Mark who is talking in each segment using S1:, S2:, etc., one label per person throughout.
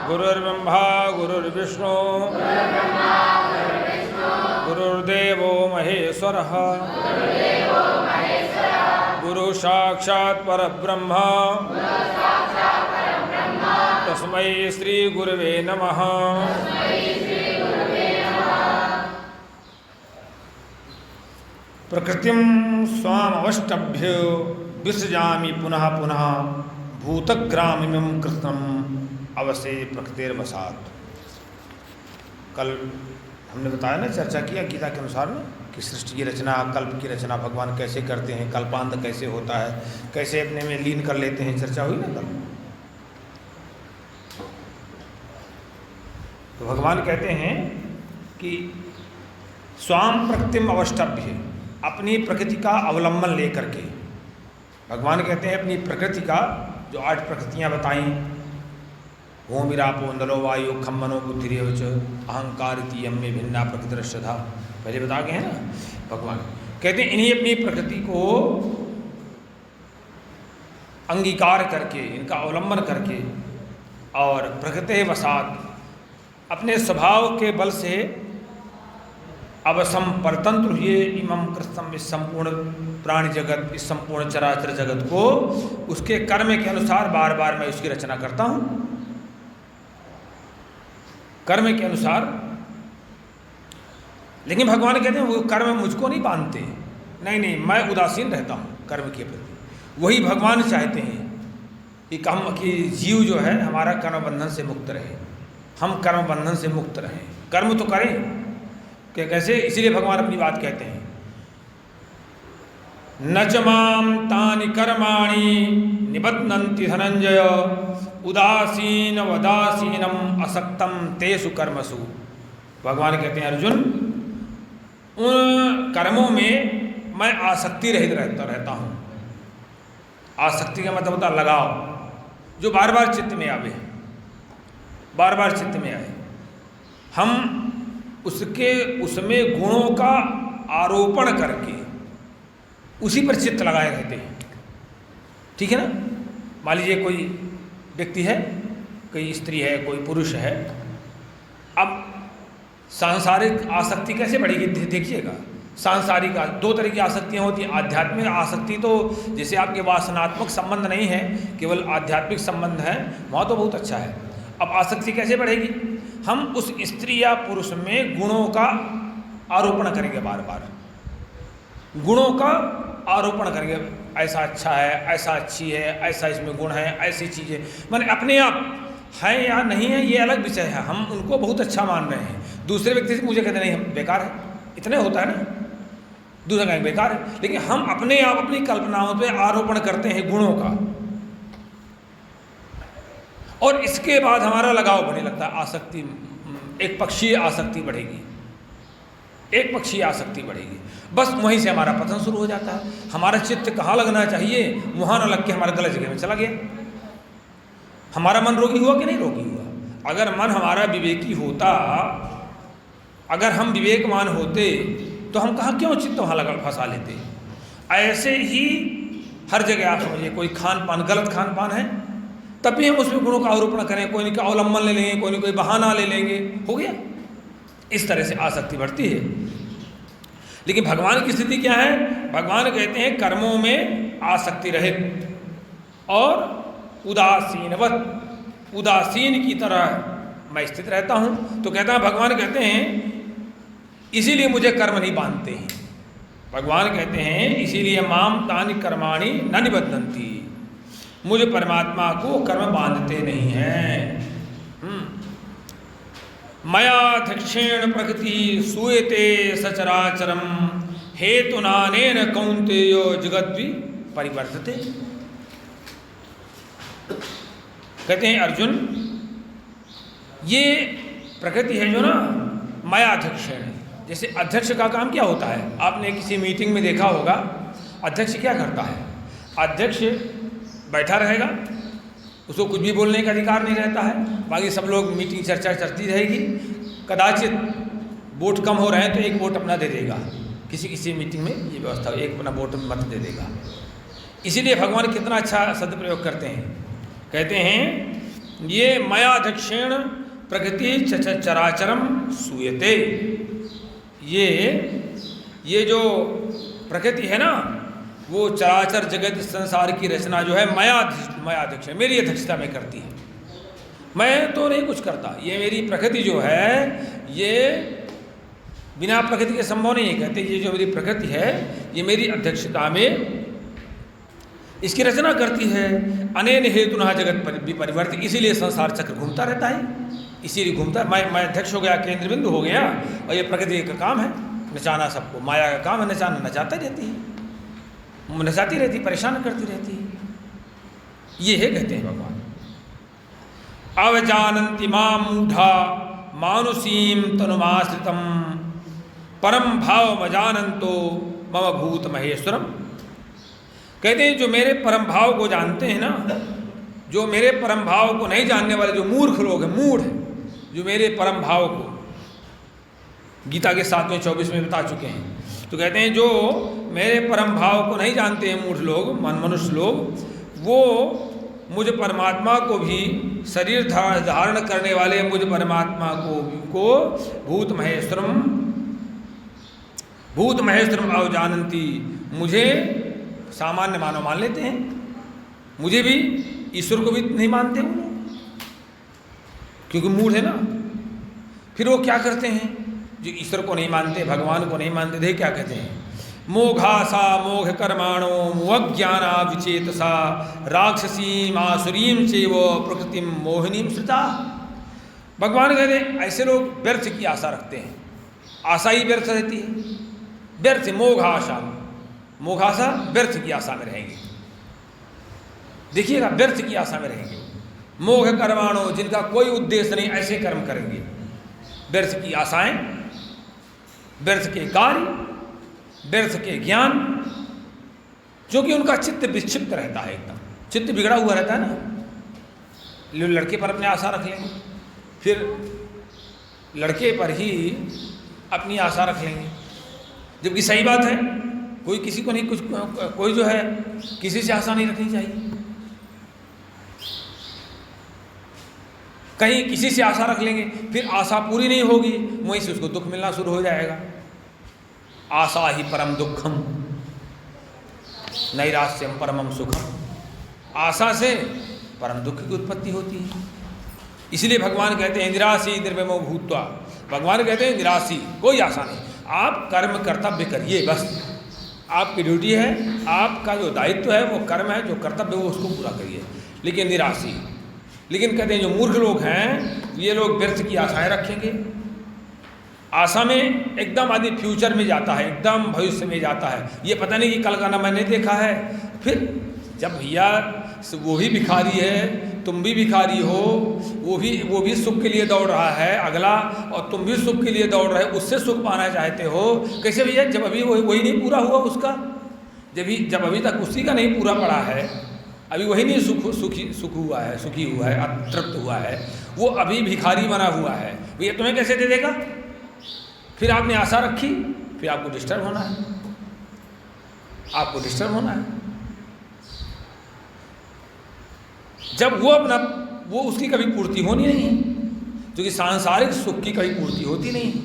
S1: गुरुर्ब्रह्मा गुरुर्विष्णु गुरुर्देवो महेश्वरः गुरु साक्षात् परब्रह्म तस्मै श्री गुरवे नमः। प्रकृतिं स्वामवष्टभ्य विसृजामि पुनः पुनः भूतग्रामिमं कृष्णम् अवसे प्रकृतिर्वसात्। कल हमने बताया ना, चर्चा किया गीता के अनुसार में कि सृष्टि की रचना, कल्प की रचना भगवान कैसे करते हैं, कल्पांत कैसे होता है, कैसे अपने में लीन कर लेते हैं, चर्चा हुई ना कल। तो भगवान कहते हैं कि स्वाम प्रकृतिम अवष्टभ्य, अपनी प्रकृति का अवलंबन लेकर के। भगवान कहते हैं अपनी प्रकृति का, जो 8 प्रकृतियां बताई, भूमिरापो नलो वायु खम मनो बुद्धिरेव च अहंकार इति यम में भिन्ना प्रकृतिरश्रद्धा, पहले बता गए हैं ना। भगवान कहते हैं इन्हीं अपनी प्रकृति को अंगीकार करके, इनका अवलंबन करके और प्रकृति वसात, अपने स्वभाव के बल से अवसम परतंत्र हुए इमं कृष्णम, इस संपूर्ण प्राणी जगत, इस संपूर्ण चराचर जगत को उसके कर्म के अनुसार बार बार मैं उसकी रचना करता हूँ, कर्म के अनुसार। लेकिन भगवान कहते हैं वो कर्म मुझको नहीं बांधते, नहीं, मैं उदासीन रहता हूँ कर्म के प्रति। वही भगवान चाहते हैं कि जीव जो है हमारा कर्म बंधन से मुक्त रहे, हम कर्म बंधन से मुक्त रहें, कर्म तो करें कि कैसे। इसीलिए भगवान अपनी बात कहते हैं, न च माम तानि कर्माणि निबध्नन्ति धनंजय उदासीन वदासीनम असक्तम तेषु कर्मसु। भगवान कहते हैं अर्जुन, उन कर्मों में मैं आसक्ति रहित रहता हूँ। आसक्ति का मतलब होता है लगाव, जो बार बार चित्त में आवे, बार बार चित्त में आए। हम उसमें गुणों का आरोपण करके उसी पर चित्त लगाए रहते हैं, ठीक है ना। मान लीजिए कोई व्यक्ति है, कोई स्त्री है, कोई पुरुष है, अब सांसारिक आसक्ति कैसे बढ़ेगी देखिएगा। सांसारिक 2 तरह की आसक्तियाँ होती हैं। आध्यात्मिक आसक्ति तो जैसे आपके वासनात्मक संबंध नहीं है, केवल आध्यात्मिक संबंध है, वहाँ तो बहुत अच्छा है। अब आसक्ति कैसे बढ़ेगी? हम उस स्त्री या पुरुष में गुणों का आरोपण करेंगे, बार बार गुणों का आरोपण करेंगे, ऐसा अच्छा है, ऐसा अच्छी है, ऐसा इसमें गुण है, ऐसी चीज़ें, माने अपने आप है या नहीं है ये अलग विषय है, हम उनको बहुत अच्छा मान रहे हैं। दूसरे व्यक्ति से मुझे कहते नहीं हम बेकार है, इतने होता है ना, दूसरा कहेंगे बेकार है। लेकिन हम अपने आप अपनी कल्पनाओं पे आरोपण करते हैं गुणों का, और इसके बाद हमारा लगाव बढ़ने लगता है। आसक्ति, एक पक्षीय आसक्ति बढ़ेगी, एक पक्षीय आसक्ति बढ़ेगी, बस वहीं से हमारा पतन शुरू हो जाता है। हमारा चित्त कहाँ लगना चाहिए वहाँ न लग के हमारे गलत जगह में चला गया। हमारा मन रोगी हुआ कि नहीं रोगी हुआ? अगर मन हमारा विवेकी होता, अगर हम विवेकवान होते तो हम कहाँ क्यों चित्त वहाँ लगा फंसा लेते। ऐसे ही हर जगह आप समझिए, कोई खान पान गलत खान पान है तब भी हम उसमें गुणों का आरोपण करें, कोई न कोई अवलंबन ले लेंगे, कोई न कोई बहाना ले लेंगे, हो गया। इस तरह से आसक्ति बढ़ती है। लेकिन भगवान की स्थिति क्या है? भगवान कहते हैं कर्मों में आसक्ति रहित और उदासीनवत, उदासीन की तरह मैं स्थित रहता हूँ। तो कहता है, भगवान कहते हैं इसीलिए मुझे कर्म नहीं बांधते हैं। भगवान कहते हैं इसीलिए माम तानि कर्माणि न निबध्नन्ति, मुझे परमात्मा को कर्म बांधते नहीं हैं। मयाध्यक्षेण प्रकृति सूयते सचराचरम हेतुनानेन कौन्तेयो जगद्वि परिवर्तते। कहते हैं अर्जुन, ये प्रकृति है जो ना मयाध्यक्षेण, जैसे अध्यक्ष का काम क्या होता है? आपने किसी मीटिंग में देखा होगा, अध्यक्ष क्या करता है? अध्यक्ष बैठा रहेगा, उसको कुछ भी बोलने का अधिकार नहीं रहता है, बाकी सब लोग मीटिंग चर्चा चलती रहेगी। कदाचित वोट कम हो रहे हैं तो एक वोट अपना दे देगा, किसी किसी मीटिंग में ये व्यवस्था, एक अपना वोट मत दे देगा। इसीलिए भगवान कितना अच्छा सदप्रयोग करते हैं। कहते हैं ये मयाध्यक्षेण प्रकृति चराचरम सूयते। ये जो प्रकृति है ना, वो चराचर जगत संसार की रचना जो है मयाध्यक्ष मेरी अध्यक्षता में करती है। मैं तो नहीं कुछ करता, ये मेरी प्रकृति जो है ये बिना प्रकृति के संभव नहीं है। कहते ये जो मेरी प्रकृति है ये मेरी अध्यक्षता में इसकी रचना करती है। अनेन हेतुना जगत परिवर्तित, इसीलिए संसार चक्र घूमता रहता है, इसीलिए घूमता है। मैं अध्यक्ष हो गया, केंद्र बिंदु हो गया, और ये प्रकृति का काम है नचाना सबको। माया का काम है नचाना, नचाता रहती है, नचाती रहती, परेशान करती रहती है। ये है कहते हैं भगवान अवजानन्ति मां मूढ़ा मानुषीम तनुमाश्रितम परम भाव मजानंतो मम भूत महेश्वरम। कहते हैं जो मेरे परम भाव को जानते हैं ना, जो मेरे परम भाव को नहीं जानने वाले जो मूर्ख लोग हैं, मूढ़ हैं, जो मेरे परम भाव को गीता के 7वें 24 में बता चुके हैं, तो कहते हैं जो मेरे परम भाव को नहीं जानते हैं मूढ़ लोग, मनुष्य लोग, वो मुझ परमात्मा को भी शरीर धारण करने वाले मुझ परमात्मा को भूत महेश्वरम अवजानन्ति, मुझे सामान्य मानव मान लेते हैं, मुझे भी, ईश्वर को भी नहीं मानते वो लोग, क्योंकि मूढ़ है ना। फिर वो क्या करते हैं, जो ईश्वर को नहीं मानते, भगवान को नहीं मानते थे, क्या कहते हैं, मोघासा मोघ कर्माणो मुज्ञाना विचेतसा राक्षसीम आसुरीम चैव प्रकृतिम मोहिनीम श्रुता। भगवान कहते हैं ऐसे लोग व्यर्थ की आशा रखते हैं, आशा ही व्यर्थ रहती है, व्यर्थ। मोघासा व्यर्थ की आशा में रहेंगे, देखिएगा, व्यर्थ की आशा में रहेंगे। मोघ कर्माणो, जिनका कोई उद्देश्य नहीं, ऐसे कर्म करेंगे, व्यर्थ की आशाएं, व्यर्थ के कार्य, व्यर्थ के ज्ञान, क्योंकि उनका चित्त विक्षिप्त रहता है, एकदम चित्त बिगड़ा हुआ रहता है ना। लड़के पर अपनी आशा रख लेंगे, फिर लड़के पर ही अपनी आशा रख लेंगे, जबकि सही बात है कोई किसी को नहीं, कोई जो है किसी से आशा नहीं रखनी चाहिए। कहीं किसी से आशा रख लेंगे, फिर आशा पूरी नहीं होगी, वहीं से उसको दुख मिलना शुरू हो जाएगा। आशा ही परम दुखम नैराश्यम परमम सुखम। आशा से परम दुख की उत्पत्ति होती है। इसलिए भगवान कहते हैं निराशी निर्विमो भूत्वा। भगवान कहते हैं निराशी, कोई आशा नहीं, आप कर्म कर्तव्य करिए, बस आपकी ड्यूटी है, आपका जो दायित्व है वो कर्म है, जो कर्तव्य वो उसको पूरा करिए, लेकिन निराशी। लेकिन कहते हैं जो मूर्ख लोग हैं ये लोग व्यर्थ की आशाएं रखेंगे। आशा में एकदम आदमी फ्यूचर में जाता है, एकदम भविष्य में जाता है, ये पता नहीं कि कल का ना मैंने देखा है। फिर जब भैया वो भी भिखारी है, तुम भी भिखारी हो, वो भी सुख के लिए दौड़ रहा है अगला, और तुम भी सुख के लिए दौड़ रहे, उससे सुख पाना चाहते हो। कैसे भैया, जब अभी वही नहीं पूरा हुआ उसका, जब अभी तक उसी का नहीं पूरा पड़ा है, अभी वही नहीं सुखी हुआ है, अतृप्त हुआ है, वो अभी भिखारी बना हुआ है, भैया तुम्हें कैसे दे देगा। फिर आपने आशा रखी, फिर आपको डिस्टर्ब होना है, आपको डिस्टर्ब होना है। जब वो उसकी कभी पूर्ति होनी नहीं है, क्योंकि सांसारिक सुख की कभी पूर्ति होती नहीं है।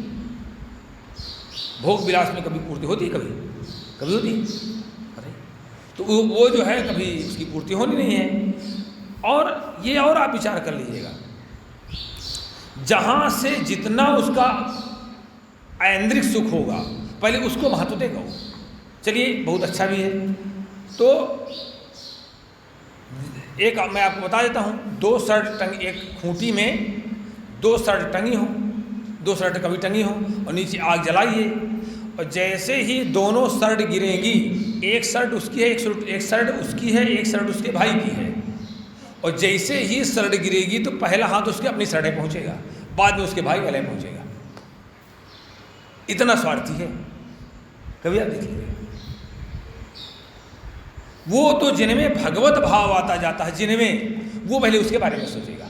S1: भोग विलास में कभी पूर्ति होती है, कभी होती है, अरे तो वो जो है कभी उसकी पूर्ति होनी नहीं है। और ये और आप विचार कर लीजिएगा, जहाँ से जितना उसका ऐन्द्रिक सुख होगा पहले उसको महत्व देगा वो। चलिए बहुत अच्छा भी है। तो एक मैं आपको बता देता हूँ, 2 शर्ट टंगी, एक खूंटी में 2 शर्ट टंगी हो, 2 शर्ट कभी टंगी हो, और नीचे आग जलाइए, और जैसे ही दोनों शर्ट गिरेंगी, एक शर्ट उसकी है, एक शर्ट उसकी है, एक शर्ट उसके भाई की है, और जैसे ही शर्ट गिरेगी तो पहला हाथ उसके अपनी शर्ट पहुँचेगा, बाद में उसके भाई वाले पहुँचेगा। इतना स्वार्थी है, कभी आप देखिए। वो तो जिनमें भगवत भाव आता जाता है, जिनमें वो पहले उसके बारे में सोचेगा,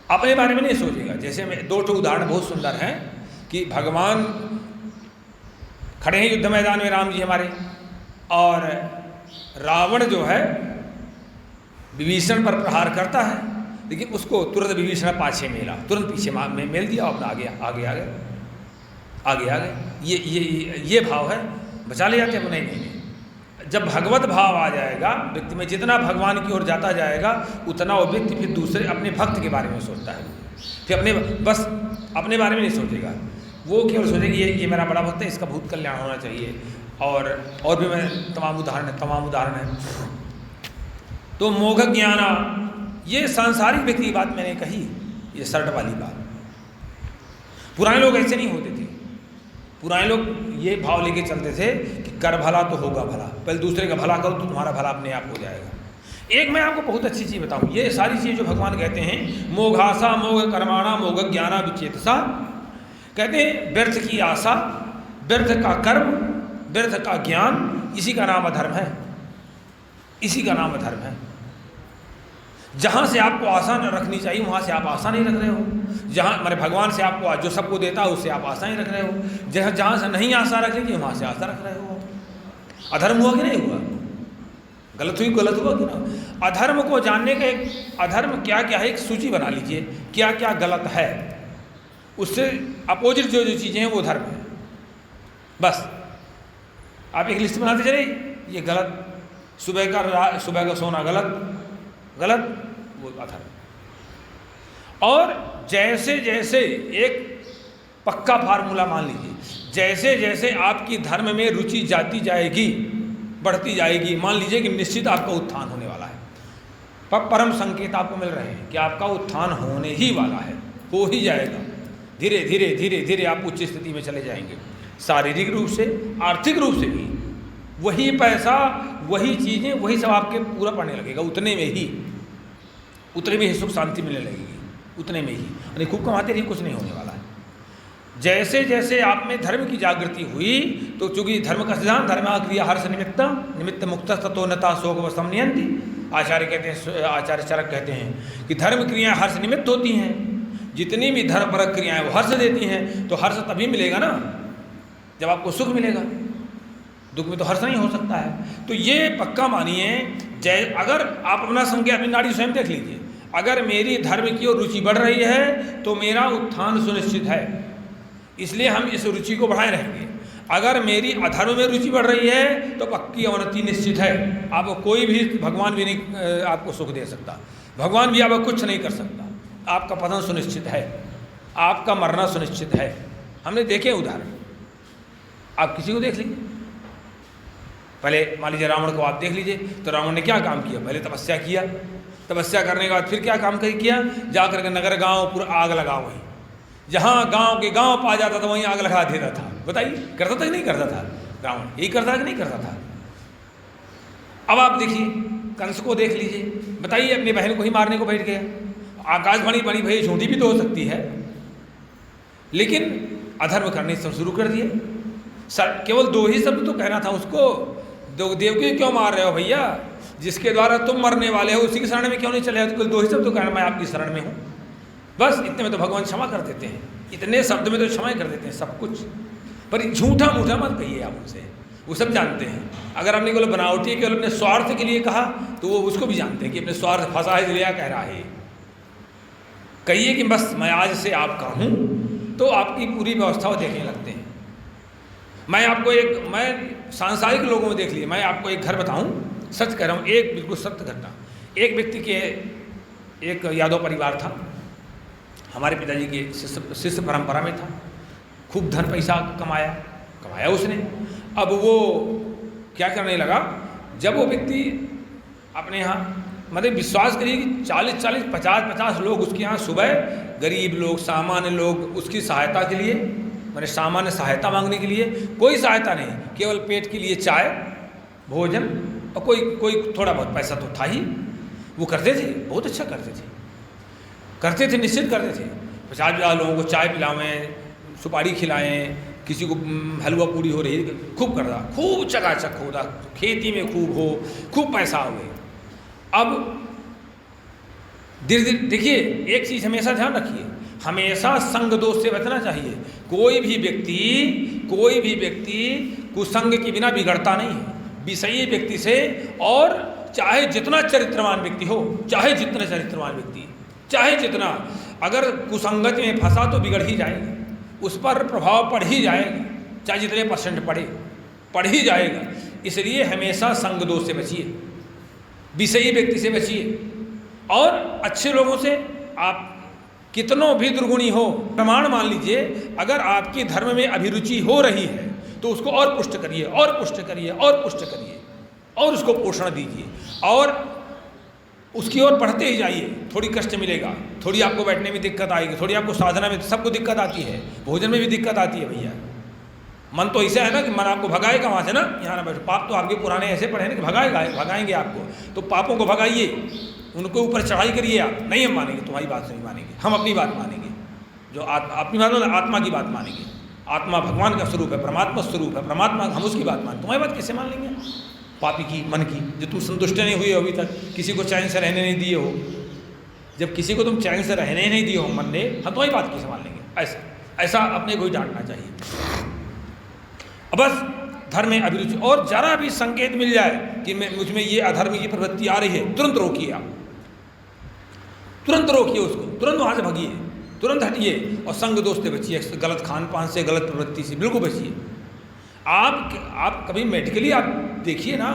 S1: अपने बारे में नहीं सोचेगा। जैसे में 2 उदाहरण बहुत सुंदर हैं कि भगवान खड़े हैं युद्ध मैदान में, राम जी हमारे, और रावण जो है विभीषण पर प्रहार करता है, लेकिन उसको तुरंत विभीषण पाछे मेला, तुरंत पीछे मेल दिया, अपना आगे आगे आगे आगे आगे। ये भाव है, बचा ले जाते हैं। नहीं। जब भगवत भाव आ जाएगा व्यक्ति में, जितना भगवान की ओर जाता जाएगा उतना वो व्यक्ति फिर दूसरे अपने भक्त के बारे में सोचता है। फिर बस अपने बारे में नहीं सोचेगा, वो केवल सोचेगा ये मेरा बड़ा भक्त है, इसका भूत कल्याण होना चाहिए। और भी मैं तमाम उदाहरण हैं। तो मोघ ज्ञाना, ये सांसारिक व्यक्ति की बात मैंने कही, ये शर्ट वाली बात। पुराने लोग ऐसे नहीं होते थे। पुराने लोग ये भाव लेके चलते थे कि कर भला तो होगा भला, पहले दूसरे का भला करो तो तुम्हारा भला अपने आप हो जाएगा। एक मैं आपको बहुत अच्छी चीज़ बताऊं, ये सारी चीज़ जो भगवान कहते हैं, मोघासा मोघ कर्माणा मोघ ज्ञाना विचेतसा, कहते हैं व्यर्थ की आशा, व्यर्थ का कर्म, व्यर्थ का ज्ञान, इसी का नाम अधर्म है। इसी का नाम अधर्म है। जहाँ से आपको आशा न रखनी चाहिए वहाँ से आप आशा नहीं रख रहे हो। जहाँ मेरे भगवान से आपको जो सबको देता है उससे आप आशा नहीं रख रहे हो। जहाँ से नहीं आशा रखनी चाहिए वहाँ से आशा रख रहे हो। अधर्म हुआ कि नहीं हुआ? गलत हुआ कि ना? अधर्म को जानने का एक, अधर्म क्या क्या है, एक सूची बना लीजिए क्या क्या गलत है, उससे अपोजिट जो चीज़ें हैं वो धर्म है। बस आप एक लिस्ट बनाते चले, ये गलत, सुबह का सोना गलत, वो अधर्म। और जैसे जैसे एक पक्का फार्मूला मान लीजिए, जैसे जैसे आपकी धर्म में रुचि जाती जाएगी, बढ़ती जाएगी, मान लीजिए कि निश्चित आपका उत्थान होने वाला है, परम संकेत आपको मिल रहे हैं कि आपका उत्थान होने ही वाला है, हो ही जाएगा। धीरे धीरे धीरे धीरे आप उच्च स्थिति में चले जाएंगे, शारीरिक रूप से, आर्थिक रूप से भी। वही पैसा, वही चीज़ें, वही सब आपके पूरा पड़ने लगेगा, उतने में ही सुख शांति मिलने लगेगी, उतने में ही। यानी खूब कमाते रहिए, कुछ नहीं होने वाला है। जैसे जैसे आप में धर्म की जागृति हुई, तो चूंकि धर्म का सिद्धांत धर्म क्रिया हर्ष निमित्त मुक्त तत्वनता शोक व समनियंती, आचार्य कहते हैं, आचार्य चरक कहते हैं कि धर्म क्रियाएं हर्ष निमित्त होती हैं। जितनी भी धर्मपरक क्रियाएं वो हर्ष देती हैं। तो हर्ष तभी मिलेगा ना जब आपको सुख मिलेगा, दुख में तो हर्ष नहीं हो सकता है। तो ये पक्का मानिए, अगर आप अपना संज्ञा, अपनी नाड़ी स्वयं देख लीजिए, अगर मेरी धर्म की ओर रुचि बढ़ रही है तो मेरा उत्थान सुनिश्चित है, इसलिए हम इस रुचि को बढ़ाए रहेंगे। अगर मेरी अधर्म में रुचि बढ़ रही है तो पक्की अवनति निश्चित है। आपको कोई भी, भगवान भी नहीं आपको सुख दे सकता, भगवान भी आपको कुछ नहीं कर सकता। आपका पतन सुनिश्चित है, आपका मरना सुनिश्चित है। हमने देखे उदाहरण, आप किसी को देख लीजिए, पहले मान लीजिए रावण को आप देख लीजिए, तो रावण ने क्या काम किया? पहले तपस्या किया, तपस्या करने के बाद फिर क्या काम किया? जा करके नगर गांव पूरा आग लगाओ, वहीं जहाँ गांव के गांव पा जाता था वहीं आग लगा देता था। बताइए, करता था कि नहीं करता था? रावण यही करता कि नहीं करता था? अब आप देखिए कंस को देख लीजिए, बताइए, अपनी बहन को ही मारने को बैठ गया। आकाशवाणी बनी भाई, झूठी भी तो हो सकती है, लेकिन अधर्म करने से शुरू कर दिए। केवल 2 ही शब्द तो कहना था उसको, देवकी क्यों मार रहे हो भैया? जिसके द्वारा तुम मरने वाले हो उसी की शरण में क्यों नहीं चले? तो 2 ही शब्द तो कहना, मैं आपकी शरण में हूँ, बस इतने में तो भगवान क्षमा कर देते हैं। इतने शब्द में तो क्षमा कर देते हैं सब कुछ। पर झूठा मूठा मत कहिए आप उनसे, वो सब जानते हैं। अगर आपने केवल बनावटी केवल अपने स्वार्थ के लिए कहा तो वो उसको भी जानते हैं कि अपने स्वार्थ फंसा है इसलिए कह रहा है। कहिए कि बस मैं आज से आपका हूँ, तो आपकी पूरी व्यवस्था वो देखने लगते हैं। मैं सांसारिक लोगों में देख लीजिए, मैं आपको एक घर बताऊं, सच कह रहा हूँ, एक बिल्कुल सत्य घटना। एक व्यक्ति के, एक यादव परिवार था, हमारे पिताजी के शिष्य परंपरा में था, खूब धन पैसा कमाया उसने। अब वो क्या करने लगा, जब वो व्यक्ति अपने यहाँ, मतलब विश्वास करिए कि 40-40, 50-50 लोग उसके यहाँ सुबह, गरीब लोग, सामान्य लोग, उसकी सहायता के लिए, मैंने सामान्य सहायता मांगने के लिए, कोई सहायता नहीं, केवल पेट के लिए चाय, भोजन, और कोई थोड़ा बहुत पैसा तो था ही। वो करते थे, बहुत अच्छा करते थे, निश्चित करते थे। 50 लोगों को चाय पिलावें, सुपारी खिलाएं, किसी को हलवा पूरी हो रही, खूब करता, खूब चकाचक होता, खेती में खूब हो, खूब पैसा हो गए। अब धीरे धीरे देखिए, एक चीज़ हमेशा ध्यान रखिए, हमेशा संग दोष से बचना चाहिए। कोई भी व्यक्ति कुसंग के बिना बिगड़ता नहीं है, विषयी व्यक्ति से। और चाहे जितना चरित्रवान व्यक्ति हो, चाहे जितना चरित्रवान व्यक्ति, चाहे जितना, अगर कुसंगत में फंसा तो बिगड़ ही जाएगा, उस पर प्रभाव पड़ ही जाएगा, चाहे जितने % पड़ ही जाएगा। इसलिए हमेशा संग दोष से बचिए, विषयी व्यक्ति से बचिए, और अच्छे लोगों से आप कितनों भी दुर्गुणी हो, प्रमाण मान लीजिए, अगर आपकी धर्म में अभिरुचि हो रही है तो उसको और पुष्ट करिए, और पुष्ट करिए, और पुष्ट करिए, और उसको पोषण दीजिए, और उसकी ओर बढ़ते ही जाइए। थोड़ी कष्ट मिलेगा, थोड़ी आपको बैठने में दिक्कत आएगी, थोड़ी आपको साधना में, सबको दिक्कत आती है, भोजन में भी दिक्कत आती है भैया। मन तो ऐसा है ना कि मन आपको भगाएगा वहाँ से ना, यहाँ ना बैठो। पाप तो आपके पुराने ऐसे पढ़े ना कि भगाएंगे आपको, तो पापों को भगाइए, उनको ऊपर चढ़ाई करिए। आप नहीं, हम मानेंगे, तुम्हारी बात नहीं मानेंगे, हम अपनी बात मानेंगे, जो अपनी बात मतलब आत्मा की बात मानेंगे। आत्मा भगवान का स्वरूप है, परमात्मा स्वरूप है, परमात्मा, हम उसकी बात मानें। तुम्हारी बात कैसे मान लेंगे? पापी की, मन की, जो तुम संतुष्ट नहीं हुए हो अभी तक, किसी को चैन से रहने नहीं दिए हो। जब किसी को तुम चैन से रहने नहीं दिए हो मन ने, हम तुम्हारी बात कैसे मान लेंगे? ऐसा अपने को ही डांटना चाहिए। अब बस धर्म में अभिरुचि, और जरा भी संकेत मिल जाए कि मुझ में ये अधर्म की प्रवृत्ति आ रही है, तुरंत रोकिए। आप तुरंत रोकिए उसको, तुरंत वहाँ से भगिए, तुरंत हटिए, और संग दोष से बचिए, गलत खान पान से, गलत प्रवृत्ति से बिल्कुल बचिए। आप कभी मेडिकली आप देखिए ना,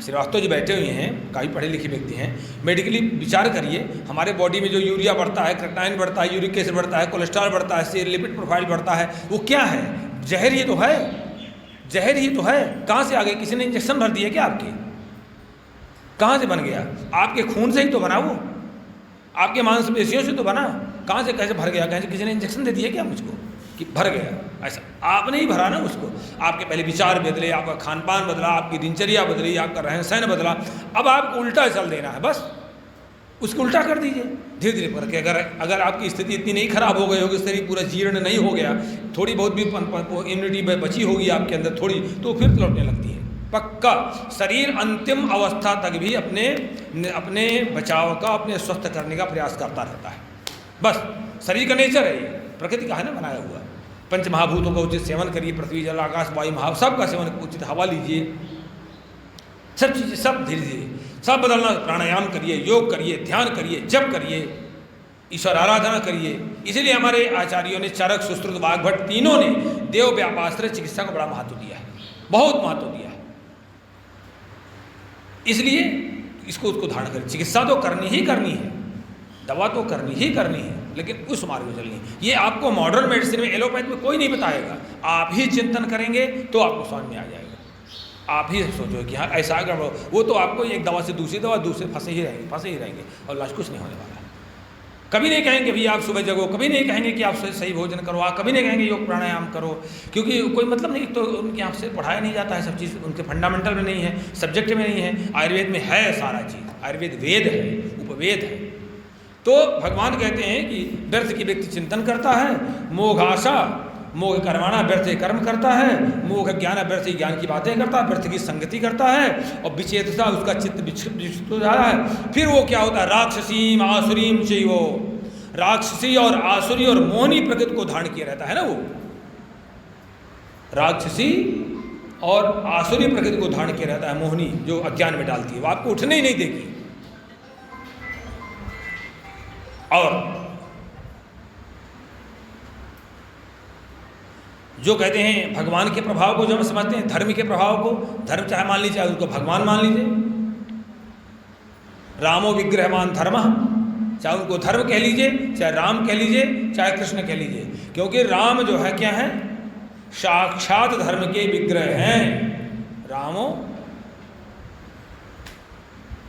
S1: श्रीवास्तव जी बैठे हुए हैं, काफ़ी पढ़े लिखे व्यक्ति हैं, मेडिकली विचार करिए, हमारे बॉडी में जो यूरिया बढ़ता है, क्रेटाइन बढ़ता है, यूरिक एसिड बढ़ता है, कोलेस्ट्रॉल बढ़ता है, लिपिड प्रोफाइल बढ़ता है, वो क्या है? जहर ही तो है, जहर ही तो है। कहाँ से आ गए? किसी ने इंजेक्शन भर दिए क्या आपके? कहाँ से बन गया? आपके खून से ही तो बना, वो आपके मांसपेशियों से तो बना। कहाँ से कैसे भर गया? कहीं से किसी ने इंजेक्शन दे दिया क्या मुझको कि भर गया? ऐसा आपने ही भरा ना उसको। आपके पहले विचार बदले, आपका खान पान बदला, आपकी दिनचर्या बदली, आपका रहन सहन बदला, अब आपको उल्टा चल देना है, बस उसको उल्टा कर दीजिए धीरे धीरे करके। अगर आपकी स्थिति इतनी नहीं खराब हो गई होगी, शरीर पूरा जीर्ण नहीं हो गया, थोड़ी बहुत भी इम्यूनिटी बची होगी आपके अंदर थोड़ी, तो फिर लौटने लगती है पक्का। शरीर अंतिम अवस्था तक भी अपने बचाव का, अपने स्वस्थ करने का प्रयास करता रहता है। बस शरीर का नेचर है, ये प्रकृति का है ना बनाया हुआ। पंच महाभूतों का उचित सेवन करिए, पृथ्वी जल आकाश वायु महा, सबका सेवन, उचित हवा लीजिए, सब चीज़ें सब धीरे धीरे सब बदलना। प्राणायाम करिए, योग करिए, ध्यान करिए, जप करिए, ईश्वर आराधना करिए। इसलिए हमारे आचार्यों ने, चरक, सुश्रुत, वाग्भट, तीनों ने देव व्यापाश्रय चिकित्सा को बड़ा महत्व दिया है, बहुत महत्व दिया है। इसलिए उसको धारण करें। चिकित्सा तो करनी ही करनी है, दवा तो करनी ही करनी है, लेकिन उस मार्ग में चलनी है। ये आपको मॉडर्न मेडिसिन में, एलोपैथ में कोई नहीं बताएगा। आप ही चिंतन करेंगे तो आपको समझ में आ जाएगा। आप ही सोचो कि हाँ ऐसा अगर वो तो आपको एक दवा से दूसरी दवा, दूसरे फंसे ही रहेंगे, और लास्ट कुछ नहीं होने वाला है। कभी नहीं कहेंगे भैया आप सुबह जगो, कभी नहीं कहेंगे कि आप सही भोजन करो, आप कभी नहीं कहेंगे योग प्राणायाम करो, क्योंकि कोई मतलब नहीं, तो उनके यहाँ से पढ़ाया नहीं जाता है सब चीज़, उनके फंडामेंटल में नहीं है, सब्जेक्ट में नहीं है। आयुर्वेद में है सारा चीज़, आयुर्वेद वेद है, उपवेद है। तो भगवान कहते हैं कि व्यर्थ की व्यक्ति चिंतन करता है, मोघाशा मोह कर्माणा, व्यर्थ कर्म करता है, मोह ज्ञान व्यर्थ ज्ञान की बातें करता है, व्यर्थ की संगति करता है, और विचेतसा उसका चित्त विक्षिप्त हो जा रहा है। फिर वो क्या होता है? राक्षसीम आसुरीम चैवो, राक्षसी और आसुरी और मोहनी प्रकृति को धारण किया रहता है ना, वो राक्षसी और आसुरी प्रकृति को धारण किया रहता है, मोहनी जो अज्ञान में डालती है, वो आपको उठने ही नहीं देगी। और जो कहते हैं भगवान के प्रभाव को, जो हम समझते हैं धर्म के प्रभाव को, धर्म चाहे मान लीजिए, उसको भगवान मान लीजिए, रामो विग्रहवान धर्म, चाहे उनको धर्म कह लीजिए, चाहे राम कह लीजिए, चाहे कृष्ण कह लीजिए, क्योंकि राम जो है क्या है? साक्षात धर्म के विग्रह हैं। रामो,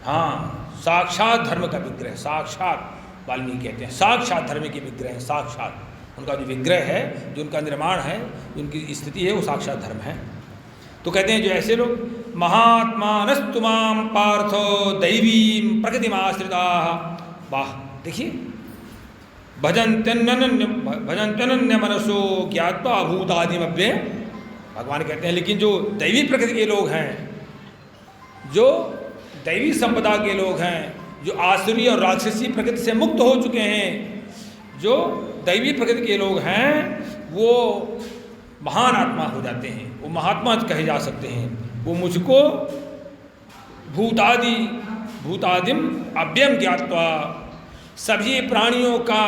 S1: हाँ, साक्षात धर्म का विग्रह, साक्षात वाल्मीकि कहते हैं, साक्षात धर्म के विग्रह हैं। साक्षात उनका जो विग्रह है, जो उनका निर्माण है, जो उनकी स्थिति है, वो साक्षात धर्म है। तो कहते हैं जो ऐसे लोग, महात्मानस्तुमाम पार्थो दैवीं प्रकृतिमाश्रिता, वाह, देखिए, भजन्त्यनन्य मनसो ज्ञात्वा भूतादिमव्यय। भगवान कहते हैं लेकिन जो दैवी प्रकृति के लोग हैं, जो दैवी संपदा के लोग हैं, जो आसुरी और राक्षसी प्रकृति से मुक्त हो चुके हैं, जो दैवी प्रकृति के लोग हैं, वो महान आत्मा हो जाते हैं, वो महात्मा कहे जा सकते हैं। वो मुझको भूतादिम अव्ययम ज्ञात्वा सभी प्राणियों का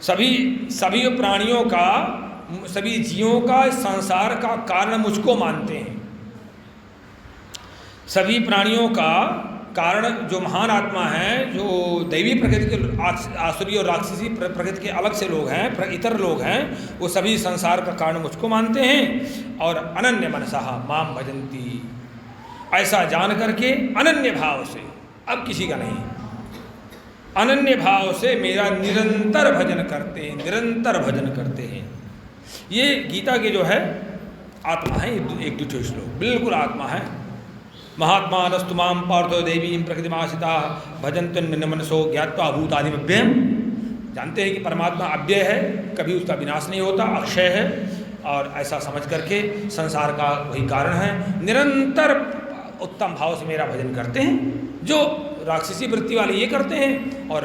S1: सभी प्राणियों का, सभी जीवों का, संसार का कारण मुझको मानते हैं। सभी प्राणियों का कारण जो महान आत्मा है, जो दैवी प्रकृति के, आसुरी और राक्षसी प्रकृति के अलग से लोग हैं, इतर लोग हैं, वो सभी संसार का कारण मुझको मानते हैं। और अनन्य मनसा माम भजंती, ऐसा जान करके अनन्य भाव से, अब किसी का नहीं, अनन्य भाव से मेरा निरंतर भजन करते हैं, निरंतर भजन करते हैं। ये गीता के जो है आत्मा है, एक दूसरे श्लोक बिल्कुल आत्मा है। महात्मा नस्तु माम पार्थो देवीं प्रकृतिमाश्रिता भजन्त मनसो ज्ञात्वा भूतादिमव्ययम्। जानते हैं कि परमात्मा अव्यय है, कभी उसका विनाश नहीं होता, अक्षय है, और ऐसा समझ करके संसार का वही कारण है। निरंतर उत्तम भाव से मेरा भजन करते हैं। जो राक्षसी वृत्ति वाले ये करते हैं और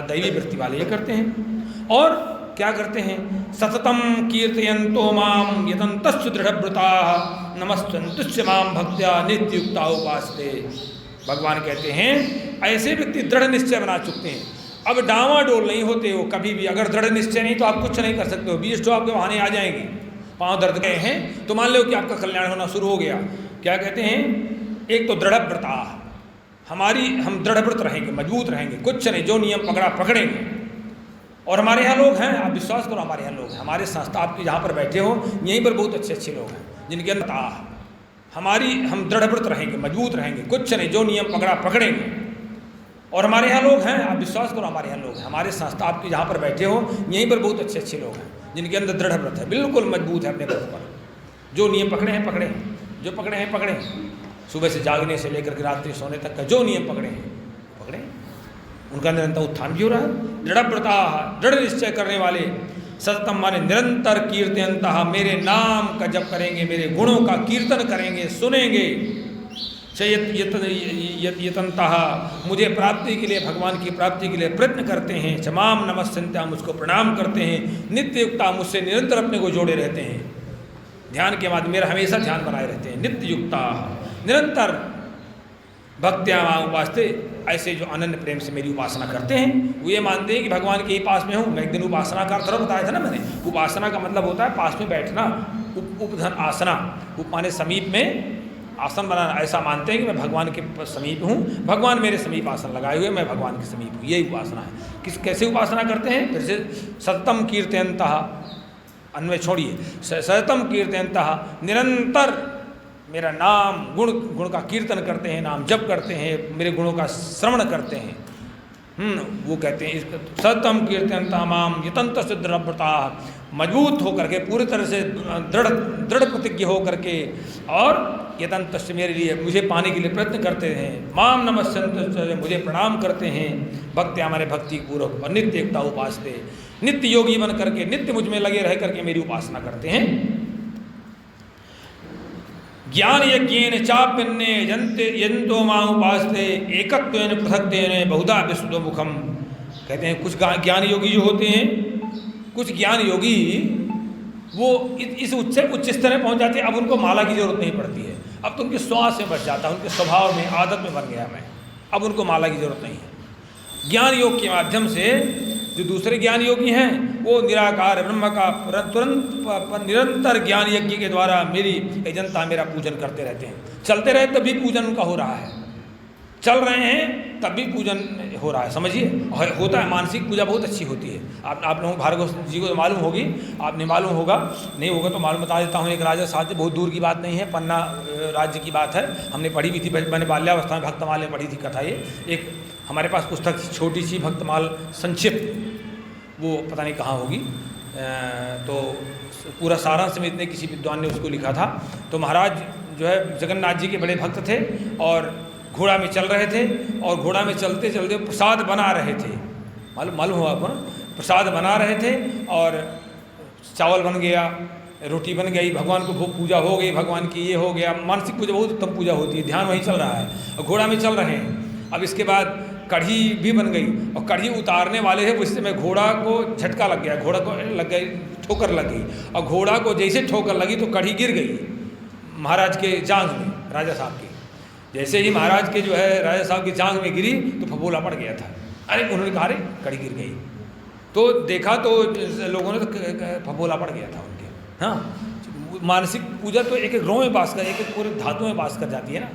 S1: दैवी वृत्ति वाले ये करते हैं। और क्या करते हैं? सततम कीर्तयन्तो माम यतन्तश्च दृढ़व्रताः नमस्तुश्च माम भक्त्या नित्ययुक्ता उपासते। भगवान कहते हैं ऐसे व्यक्ति दृढ़ निश्चय बना चुके हैं, अब डावाडोल नहीं होते हो कभी भी। अगर दृढ़ निश्चय नहीं तो आप कुछ नहीं कर सकते हो। 20 तो आपके बहाने आ जाएंगे, पाँव दर्द गए हैं तो मान लो कि आपका कल्याण होना शुरू हो गया। क्या कहते हैं? एक तो दृढ़व्रता, हम दृढ़व्रत रहेंगे, मजबूत रहेंगे, कुछ नहीं, जो नियम पकड़ा पकड़ेंगे। और हमारे यहाँ लोग हैं, आप विश्वास करो, हमारे यहाँ लोग हैं, हमारे संस्था आपके जहाँ पर बैठे हो यहीं पर बहुत अच्छे अच्छे लोग हैं जिनके अंदर हम दृढ़व्रत रहेंगे, मजबूत रहेंगे, कुछ नहीं, जो नियम पकड़ा पकड़ेंगे। और हमारे यहाँ लोग हैं, आप विश्वास करो, हमारे यहाँ लोग हैं, हमारे संस्था आपके जहाँ पर बैठे हो यहीं पर बहुत अच्छे अच्छे लोग हैं जिनके अंदर दृढ़व्रत है, बिल्कुल मजबूत है अपने व्रत पर। जो नियम पकड़े हैं पकड़े, जो पकड़े हैं पकड़े, सुबह से जागने से लेकर के रात्रि सोने तक का जो नियम पकड़े हैं पकड़े, उनका निरंतर उत्थान भी हो रहा है। दृढ़व्रता, दृढ़ निश्चय करने वाले, सततम माने निरंतर कीर्तयन्तः, मेरे नाम का जप करेंगे, मेरे गुणों का कीर्तन करेंगे, सुनेंगे। यतन्तः, मुझे प्राप्ति के लिए, भगवान की प्राप्ति के लिए प्रयत्न करते हैं। क्षमाम नमस्यन्ते, मुझको प्रणाम करते हैं। नित्ययुक्ता, मुझसे निरंतर अपने को जोड़े रहते हैं, ध्यान के माध्यम मेरा हमेशा ध्यान बनाए रहते हैं। नित्ययुक्ता, निरंतर भक्त्या मां उपासते, ऐसे जो अनन्य प्रेम से मेरी उपासना करते हैं, वो ये मानते हैं कि भगवान के ही पास में हूँ। मैं एक दिन उपासना का अर्थ बताया था ना मैंने, उपासना का मतलब होता है पास में बैठना, उपधन आसना, उप माने समीप में आसन बनाना। ऐसा मानते हैं कि मैं भगवान के समीप हूँ, भगवान मेरे समीप आसन लगाए हुए, मैं भगवान के समीप हूँ, यही उपासना है। कैसे उपासना करते हैं? फिर से सततम कीर्तयन्तः, अन्वय छोड़िए, सततम कीर्तयन्तः, निरंतर मेरा नाम गुण का कीर्तन करते हैं, नाम जप करते हैं, मेरे गुणों का श्रवण करते हैं। वो कहते हैं सततम कीर्तयन्तः माम यतन्तश्च दृढ़व्रताः, मजबूत होकर के, पूरी तरह से दृढ़ प्रतिज्ञ होकर के, और यतन्तश्च, मेरे लिए, मुझे पाने के लिए प्रयत्न करते हैं। माम नमस्यन्ते, मुझे प्रणाम करते हैं। भक्त्या हमारे भक्ति पूर्वक, और नित्ययुक्ता उपासते, नित्य योगी बन करके, नित्य मुझ में लगे रह करके मेरी उपासना करते हैं। ज्ञान यज्ञेन चाप्यन्ने यन्तो मां उपासते एकत्वेन पृथक्त्वेन बहुधा विशुद्धमुखम। कहते हैं कुछ ज्ञान योगी जो होते हैं, कुछ ज्ञान योगी वो इस उच्च स्तर में पहुंच जाते हैं, अब उनको माला की जरूरत नहीं पड़ती है, अब तो उनके श्वास में बच जाता है, उनके स्वभाव में, आदत में बन गया मैं, अब उनको माला की जरूरत नहीं है। ज्ञान योग के माध्यम से जो दूसरे ज्ञान योगी हैं, वो निराकार ब्रह्म का तुरंत निरंतर ज्ञान यज्ञ के द्वारा मेरी जनता मेरा पूजन करते रहते हैं। चलते रहे तब भी पूजन उनका हो रहा है, चल रहे हैं तब भी पूजन हो रहा है, समझिए। होता है, मानसिक पूजा बहुत अच्छी होती है। आप लोगों भार्गव जी को तो मालूम होगी, आपने मालूम होगा, नहीं होगा तो मालूम बता देता हूँ। एक राजा साथ, बहुत दूर की बात नहीं है, पन्ना राज्य की बात है, हमने पढ़ी भी थी, मैंने बाल्यावस्था में भक्तमाल में पढ़ी थी कथा। ये एक हमारे पास पुस्तक छोटी सी भक्तमाल संक्षिप्त, वो पता नहीं कहाँ होगी, तो पूरा सारांश में इतने किसी विद्वान ने उसको लिखा था। तो महाराज जो है जगन्नाथ जी के बड़े भक्त थे और घोड़ा में चल रहे थे, और घोड़ा में चलते चलते प्रसाद बना रहे थे, मालूम हुआ आपको, प्रसाद बना रहे थे, और चावल बन गया, रोटी बन गई, भगवान को पूजा हो गई, भगवान की ये हो गया, मानसिक पूजा बहुत उत्तम पूजा होती है, ध्यान वहीं चल रहा है, और घोड़ा में चल रहे हैं। अब इसके बाद कढ़ी भी बन गई, और कढ़ी उतारने वाले हैं, उस समय घोड़ा को झटका लग गया, घोड़ा को लग गई, ठोकर लग गई, और घोड़ा को जैसे ठोकर लगी तो कढ़ी गिर गई महाराज के जांघ में, राजा साहब की। जैसे ही महाराज के जो है राजा साहब की जांघ में गिरी तो फफोला पड़ गया था। अरे उन्होंने कहा अरे कड़ी गिर गई, तो देखा तो लोगों ने तो फफोला पड़ गया था उनके। हाँ, मानसिक पूजा तो एक एक रों में बास कर, एक एक पूरे धातु में बास कर जाती है ना,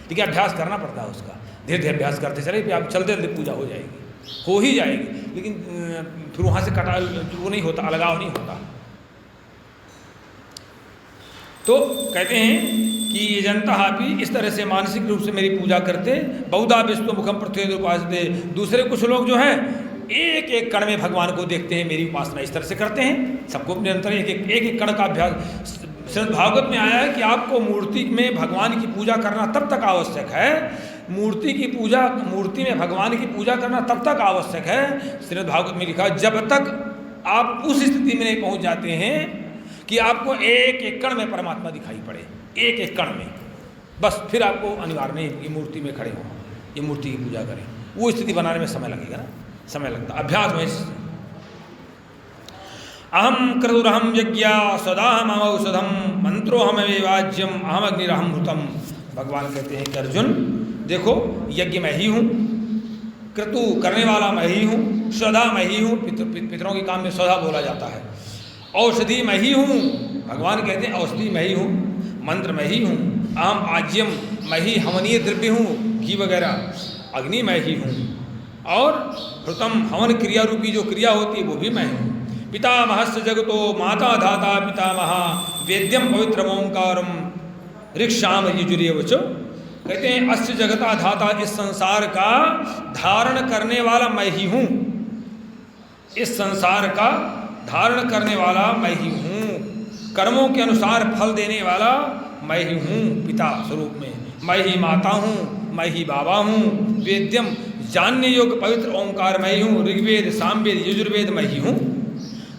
S1: लेकिन अभ्यास करना पड़ता है उसका। धीरे धीरे अभ्यास करते चले, आप चलते चलते पूजा हो जाएगी, हो ही जाएगी, लेकिन फिर वहाँ से कटा वो नहीं होता, अलगाव नहीं होता। तो कहते हैं कि ये जनता हापी इस तरह से मानसिक रूप से मेरी पूजा करते, बहुधा विष्णु मुखम पृथ्वी उपासते। दूसरे कुछ लोग जो हैं एक एक कण में भगवान को देखते हैं, मेरी उपासना इस तरह से करते हैं। सबको निरंतर एक एक कण का अभ्यास। श्रीमद् भागवत में आया है कि आपको मूर्ति में भगवान की पूजा करना तब तक आवश्यक है, मूर्ति में भगवान की पूजा करना तब तक आवश्यक है। श्रीमद् भागवत में लिखा जब तक आप उस स्थिति में नहीं पहुंच जाते हैं कि आपको एक एक कण में परमात्मा दिखाई पड़े, एक एक कण में, बस फिर आपको अनिवार्य नहीं ये मूर्ति में खड़े हों, ये मूर्ति की पूजा करें। वो स्थिति बनाने में समय लगेगा ना, समय लगता अभ्यास में। अहम क्रतुरहम यज्ञ सदाहम औषधम मंत्रोहम वेवाज्यम अहम अग्निरहम हृतम। भगवान कहते हैं कि अर्जुन देखो, यज्ञ मैं ही हूँ, क्रतु करने वाला मैं ही हूँ, सदा मैं ही हूँ, पितरों के काम में सदा बोला जाता है। औषधि मैं ही हूँ, भगवान कहते हैं औषधि मैं ही हूँ, मंत्र मैं ही हूँ, अहम आज्यम मैं ही हवनीय द्रव्य हूँ, घी वगैरह, अग्नि मैं ही हूँ, और हृतम हवन क्रिया रूपी जो क्रिया होती है वो भी मैं हूँ। पितामहस्य जगतो माता धाता पितामह वेद्यम पवित्र ओंकारम ऋक्षाम यजुर्यवचो। कहते हैं अस्य जगता धाता, इस संसार का धारण करने वाला मैं ही हूँ, इस संसार का धारण करने वाला मैं ही हूँ, कर्मों के अनुसार फल देने वाला मैं ही हूँ, पिता स्वरूप में मैं ही माता हूँ, मैं ही बाबा हूँ, वेद्यम जानने योग्य पवित्र ओंकार मैं ही हूँ, ऋग्वेद सामवेद यजुर्वेद मैं ही हूँ,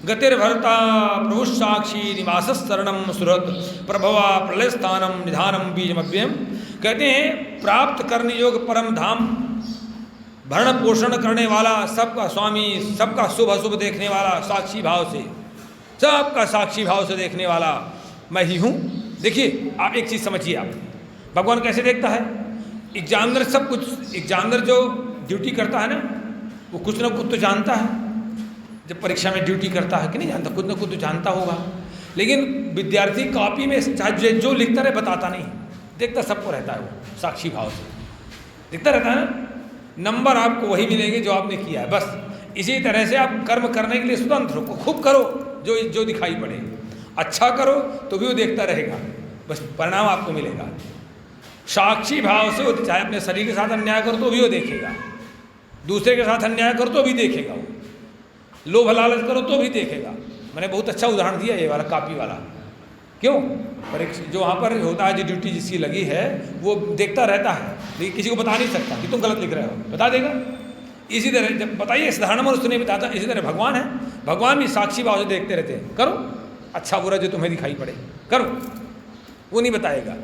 S1: गतिर्भर्ता प्रभु साक्षी निवासस शरणम सुहृद प्रभवा प्रलय स्थानम निधानम बीजमव्ययम। कहते हैं प्राप्त करने योग्य परम धाम, भरण पोषण करने वाला, सबका स्वामी, सबका शुभ अशुभ देखने वाला, साक्षी भाव से, सबका साक्षी भाव से देखने वाला मैं ही हूँ। देखिए आप एक चीज़ समझिए, आप भगवान कैसे देखता है। एग्जामिनर सब कुछ, एग्जामिनर जो ड्यूटी करता है ना, वो कुछ ना कुछ तो जानता है। जब परीक्षा में ड्यूटी करता है कि नहीं जानता, कुछ ना कुछ तो जानता होगा, लेकिन विद्यार्थी कॉपी में चाहे जो लिखता रहे बताता नहीं, देखता सबको रहता है, वो साक्षी भाव से देखता रहता है ना। नंबर आपको वही मिलेंगे जो आपने किया है, बस। इसी तरह से आप कर्म करने के लिए स्वतंत्र हो, खूब करो जो दिखाई पड़े, अच्छा करो तो भी वो देखता रहेगा, बस परिणाम आपको मिलेगा। साक्षी भाव से वो, चाहे अपने शरीर के साथ अन्याय करो तो भी वो देखेगा, दूसरे के साथ अन्याय करो तो भी देखेगा, वो लोभ लालच करो तो भी देखेगा। मैंने बहुत अच्छा उदाहरण दिया ये वाला कॉपी वाला, क्यों, परीक्षा जो वहाँ पर होता है, जो ड्यूटी जिसकी लगी है वो देखता रहता है, लेकिन किसी को बता नहीं सकता कि तुम गलत लिख रहे हो, बता देगा। इसी तरह जब बताइए साधारण मनुष्य नहीं बताता, इसी तरह भगवान है, भगवान भी साक्षी भाव से देखते रहते हैं, करो अच्छा बुरा जो तुम्हें दिखाई पड़े करो, वो नहीं बताएगा।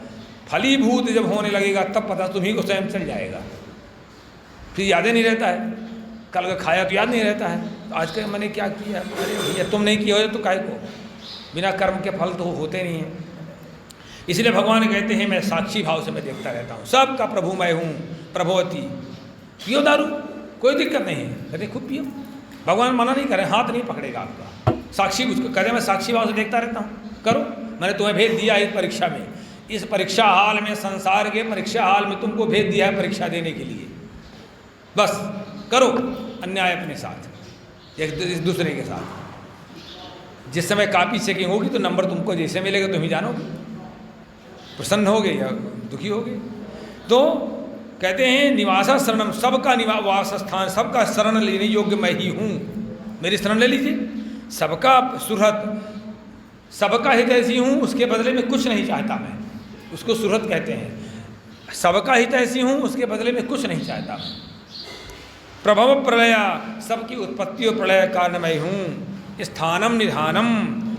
S1: फलीभूत जब होने लगेगा तब पता तुम्ही को स्वयं चल जाएगा, फिर यादें नहीं रहता है, कल का खाया तो याद नहीं रहता है, तो आज का मैंने क्या किया, अरे भैया तुम नहीं किए हो तो काहे को, बिना कर्म के फल तो होते नहीं हैं। इसलिए भगवान कहते हैं मैं साक्षी भाव से मैं देखता रहता हूँ, सबका प्रभु मैं हूँ, प्रभवती। पियो दारू कोई दिक्कत नहीं है, कहते खूब पियो, भगवान मना नहीं करे, हाथ नहीं पकड़ेगा आपका। साक्षी उसको कहते मैं साक्षी भाव से देखता रहता हूँ, करो, मैंने तुम्हें भेज दिया इस परीक्षा में, इस परीक्षा हाल में, संसार के परीक्षा हाल में तुमको भेज दिया है परीक्षा देने के लिए, बस करो अन्याय अपने साथ, एक दूसरे के साथ। जिस समय कॉपी चेकिंग होगी तो नंबर तुमको जैसे मिलेगा तुम ही जानोगे, प्रसन्न होगे या दुखी होगे। तो कहते हैं निवासा शरणम, सबका निवास स्थान, सबका शरण लेने योग्य मैं ही हूँ, मेरी शरण ले लीजिए। सबका सुहृद, सबका हितैषी हूँ, उसके बदले में कुछ नहीं चाहता मैं, उसको सुहृद कहते हैं। सबका हितैषी हूँ, उसके बदले में कुछ नहीं चाहता। प्रभव प्रलय, सबकी उत्पत्ति और प्रलय कारण मैं हूँ। स्थानम निधानम,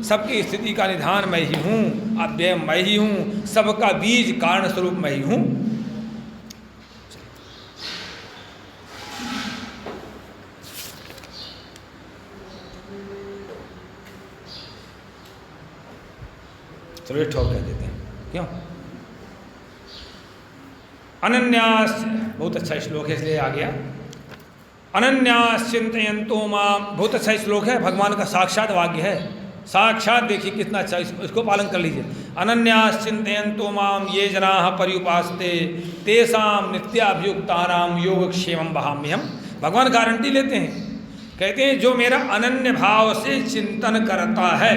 S1: सबकी स्थिति का निधान मैं ही हूँ। अव्ययम मैं ही हूँ, सबका बीज कारण स्वरूप मैं ही हूँ। चलो ठोक कह देते हैं, क्यों अनन्यास, बहुत अच्छा श्लोक है इसलिए आ गया। अनन्यास चिंतयन्तो माम, बहुत अच्छा श्लोक है, भगवान का साक्षात वाक्य है, साक्षात देखिए कितना अच्छा, इसको पालन कर लीजिए। अनन्यास चिंतयन्तो माम ये जनाः पर्युपासते तेषां नित्याभियुक्तानां योगक्षेमं वहाम्यहम्। भगवान गारंटी लेते हैं, कहते हैं जो मेरा अनन्य भाव से चिंतन करता है,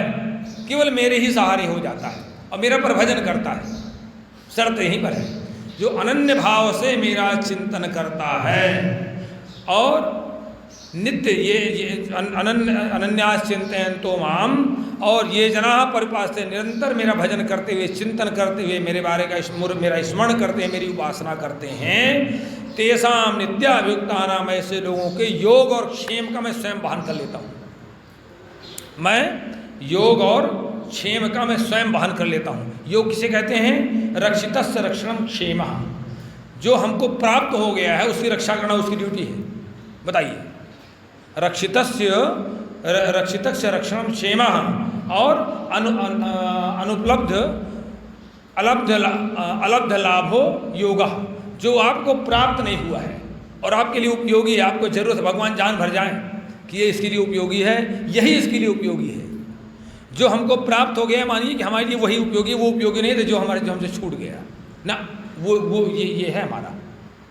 S1: केवल मेरे ही सहारे हो जाता है और मेरा पर भजन करता है, शर्त यहीं पर है, जो अनन्य भाव से मेरा चिंतन करता है और नित्य ये अनन्यास चिंतयन्तो माम, और ये जनाः पर्युपासते निरंतर मेरा भजन करते हुए, चिंतन करते हुए, मेरे बारे का मेरा स्मरण करते हैं, मेरी उपासना करते हैं, तेषां नित्याभियुक्तानां, ऐसे लोगों के योग और क्षेम का मैं स्वयं वहन कर लेता हूँ। मैं योग और क्षेम का मैं स्वयं वहन कर लेता हूँ। योग किसे कहते हैं? रक्षितस्य रक्षणम क्षेमः, जो हमको प्राप्त हो गया है उसकी रक्षा करना उसकी ड्यूटी है। बताइए, रक्षितस्य रक्षणम क्षेमः और अनुपलब्ध अलब्ध लाभो योगः, जो आपको प्राप्त नहीं हुआ है और आपके लिए उपयोगी है, आपको जरूरत है, भगवान जान भर जाएं कि ये इसके लिए उपयोगी है, यही इसके लिए उपयोगी है। जो हमको प्राप्त हो गया, मानिए कि हमारे लिए वही उपयोगी है, वो उपयोगी नहीं थे जो हमसे छूट गया ना, वो ये है हमारा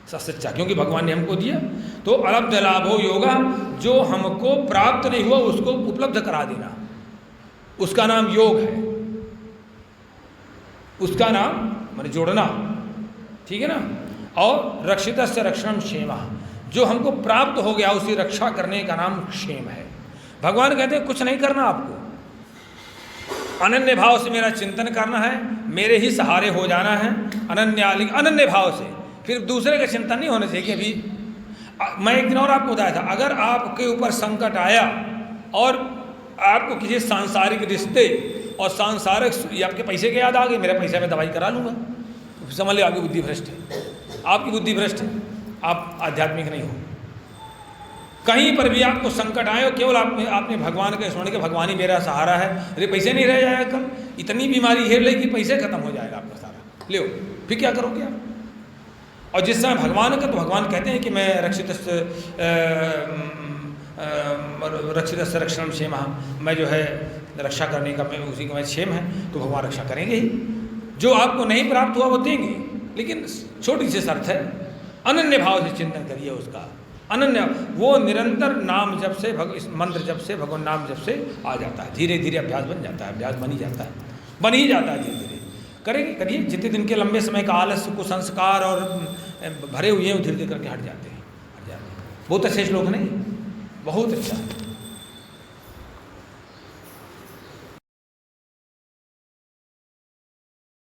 S1: सच्चा, क्योंकि भगवान ने हमको दिया। तो अलब्ध लाभो योगा, जो हमको प्राप्त नहीं हुआ उसको उपलब्ध करा देना, उसका नाम योग है, उसका नाम माने जोड़ना, ठीक है ना। और रक्षितस्य रक्षणम क्षेमः, जो हमको प्राप्त हो गया उसकी रक्षा करने का नाम क्षेम है। भगवान कहते हैं कुछ नहीं करना, आपको अनन्य भाव से मेरा चिंतन करना है, मेरे ही सहारे हो जाना है, अनन्य भाव से, फिर दूसरे का चिंतन नहीं होना चाहिए। कि अभी मैं एक दिन और आपको बताया था, अगर आपके ऊपर संकट आया और आपको किसी सांसारिक रिश्ते और सांसारिक, ये आपके पैसे के याद आ गए, मेरे पैसे में दवाई करा लूँगा, तो समझ लो आपकी बुद्धि भ्रष्ट है, आपकी बुद्धि भ्रष्ट है, आप आध्यात्मिक नहीं हो। कहीं पर भी आपको संकट आए और केवल आपने भगवान का स्मरण किया, भगवान ही मेरा सहारा है, अरे पैसे नहीं रह जाएगा कल, इतनी बीमारी घेर लेगी पैसे खत्म हो जाएगा आपका सारा, ले फिर क्या करोगे आप? और जिस समय भगवान का, तो भगवान कहते हैं कि मैं रक्षितस्य रक्षणम क्षेमः, मैं जो है रक्षा करने का, मैं उसी का मैं क्षेम है, तो भगवान रक्षा करेंगे ही। जो आपको नहीं प्राप्त हुआ वो देंगे, लेकिन छोटी सी शर्त है, अनन्य भाव से चिंतन करिए उसका, अनन्य, वो निरंतर नाम जप से, मंत्र जप से, भगवान नाम जप से आ जाता है, धीरे धीरे अभ्यास बन जाता है, अभ्यास बन ही जाता है धीरे धीरे। करेंगे, करिए, जितने दिन के लंबे समय का आलस्य कुसंस्कार और भरे हुए हैं, धीरे धीरे करके हट जाते हैं। बहुत अच्छे श्लोक नहीं, बहुत अच्छा।